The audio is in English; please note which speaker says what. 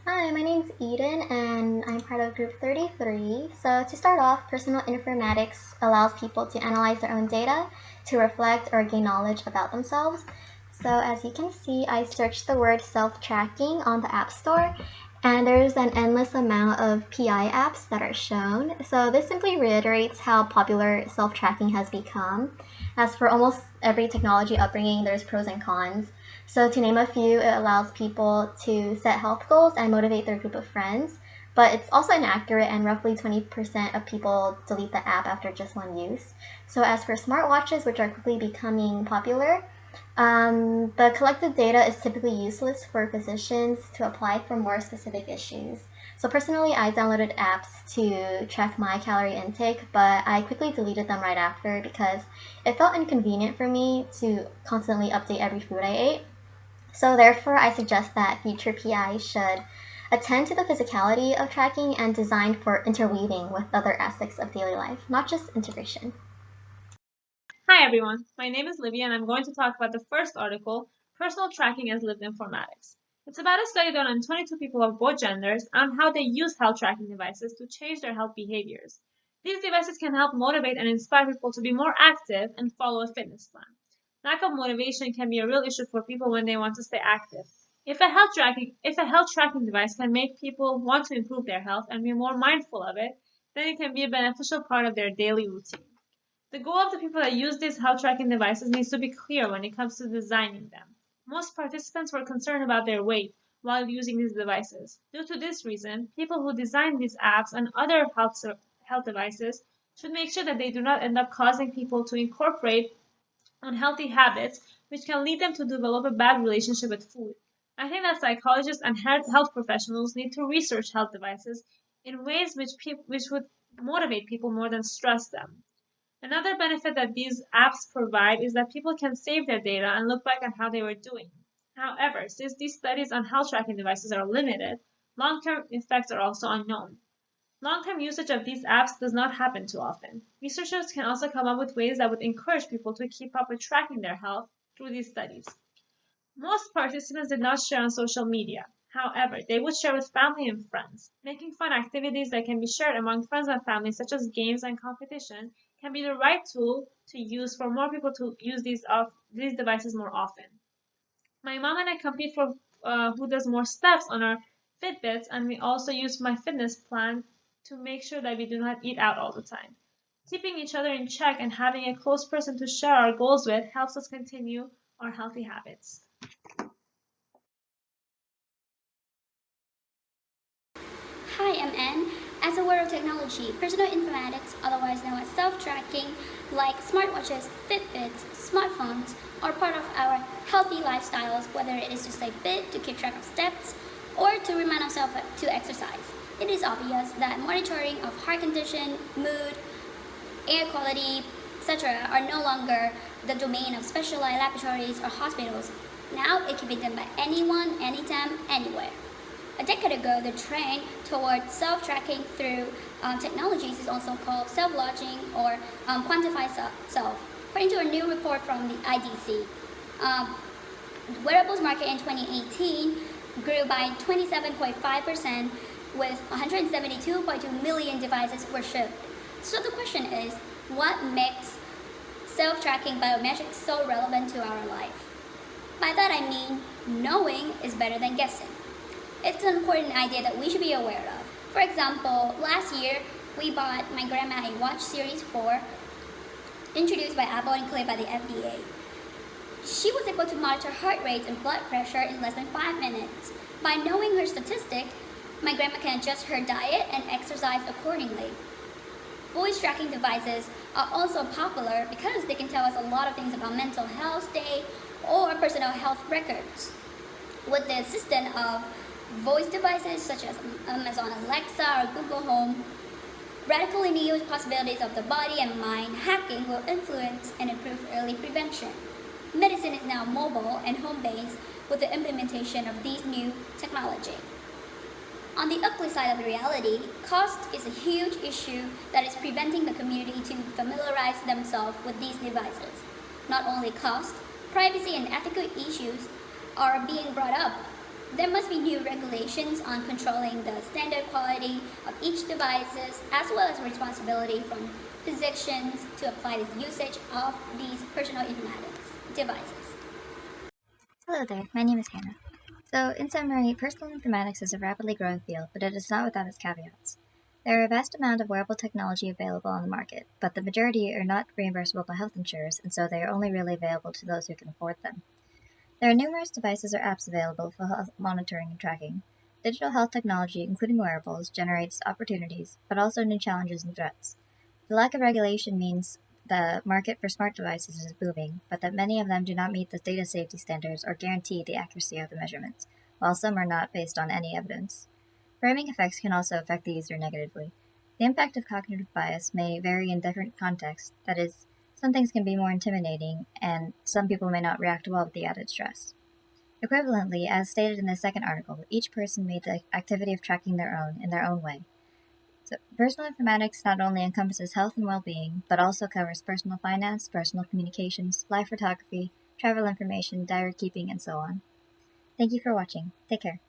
Speaker 1: Hi, my name's Eden and I'm part of Group 33. So, to start off, personal informatics allows people to analyze their own data, to reflect or gain knowledge about themselves. So, as you can see, I searched the word self-tracking on the App Store, and there's an endless amount of PI apps that are shown. So, this simply reiterates how popular self-tracking has become. As for almost every technology upbringing, there's pros and cons. So, to name a few, it allows people to set health goals and motivate their group of friends, but it's also inaccurate, and roughly 20% of people delete the app after just one use. So, as for smartwatches, which are quickly becoming popular, the collected data is typically useless for physicians to apply for more specific issues. So, personally, I downloaded apps to track my calorie intake, but I quickly deleted them right after because it felt inconvenient for me to constantly update every food I ate. So therefore, I suggest that future PI should attend to the physicality of tracking and design for interweaving with other aspects of daily life, not just integration.
Speaker 2: Hi everyone, my name is Livia and I'm going to talk about the first article, Personal Tracking as Lived Informatics. It's about a study done on 22 people of both genders on how they use health tracking devices to change their health behaviors. These devices can help motivate and inspire people to be more active and follow a fitness plan. Lack of motivation can be a real issue for people when they want to stay active. If a health tracking device can make people want to improve their health and be more mindful of it, then it can be a beneficial part of their daily routine. The goal of the people that use these health tracking devices needs to be clear when it comes to designing them. Most participants were concerned about their weight while using these devices. Due to this reason, people who design these apps and other health devices should make sure that they do not end up causing people to incorporate unhealthy habits which can lead them to develop a bad relationship with food. I think that psychologists and health professionals need to research health devices in ways which would motivate people more than stress them. Another benefit that these apps provide is that people can save their data and look back at how they were doing. However, since these studies on health tracking devices are limited, long term effects are also unknown. Long term usage of these apps does not happen too often. Researchers can also come up with ways that would encourage people to keep up with tracking their health through these studies. Most participants did not share on social media. However, they would share with family and friends. Making fun activities that can be shared among friends and family, such as games and competition, can be the right tool to use for more people to use these devices more often. My mom and I compete for who does more steps on our Fitbits, and we also use my fitness plan to make sure that we do not eat out all the time. Keeping each other in check and having a close person to share our goals with helps us continue our healthy habits.
Speaker 3: Hi, I'm Anne. As a world of technology, personal informatics, otherwise known as self-tracking, like smartwatches, Fitbits, smartphones, are part of our healthy lifestyles, whether it is to stay fit, to keep track of steps, or to remind ourselves to exercise. It is obvious that monitoring of heart condition, mood, air quality, etc. are no longer the domain of specialized laboratories or hospitals. Now it can be done by anyone, anytime, anywhere. A decade ago, the trend toward self-tracking through technologies is also called self-lodging or quantified self. According to a new report from the IDC, um, wearables market in 2018 grew by 27.5% with 172.2 million devices were shipped. So the question is, what makes self-tracking biometrics so relevant to our life? By that I mean, knowing is better than guessing. It's an important idea that we should be aware of. For example, last year we bought my grandma a Watch Series 4 introduced by Apple and cleared by the FDA. She was able to monitor heart rate and blood pressure in less than 5 minutes. By knowing her statistic, my grandma can adjust her diet and exercise accordingly. Voice tracking devices are also popular because they can tell us a lot of things about mental health state or personal health records. With the assistance of voice devices such as Amazon Alexa or Google Home, radically new possibilities of the body and mind hacking will influence and improve early prevention. Medicine is now mobile and home-based with the implementation of these new technology. On the ugly side of the reality, cost is a huge issue that is preventing the community to familiarize themselves with these devices. Not only cost, privacy and ethical issues are being brought up. There must be new regulations on controlling the standard quality of each devices, as well as responsibility from physicians to apply this usage of these personal informatics devices.
Speaker 4: Hello there, my name is Hannah. So, in summary, personal informatics is a rapidly growing field, but it is not without its caveats. There are a vast amount of wearable technology available on the market, but the majority are not reimbursable by health insurers, and so they are only really available to those who can afford them. There are numerous devices or apps available for health monitoring and tracking. Digital health technology, including wearables, generates opportunities, but also new challenges and threats. The lack of regulation means the market for smart devices is booming, but that many of them do not meet the data safety standards or guarantee the accuracy of the measurements, while some are not based on any evidence. Framing effects can also affect the user negatively. The impact of cognitive bias may vary in different contexts, that is, some things can be more intimidating, and some people may not react well with the added stress. Equivalently, as stated in the second article, each person made the activity of tracking their own in their own way. So, personal informatics not only encompasses health and well-being, but also covers personal finance, personal communications, live photography, travel information, diary keeping, and so on. Thank you for watching. Take care.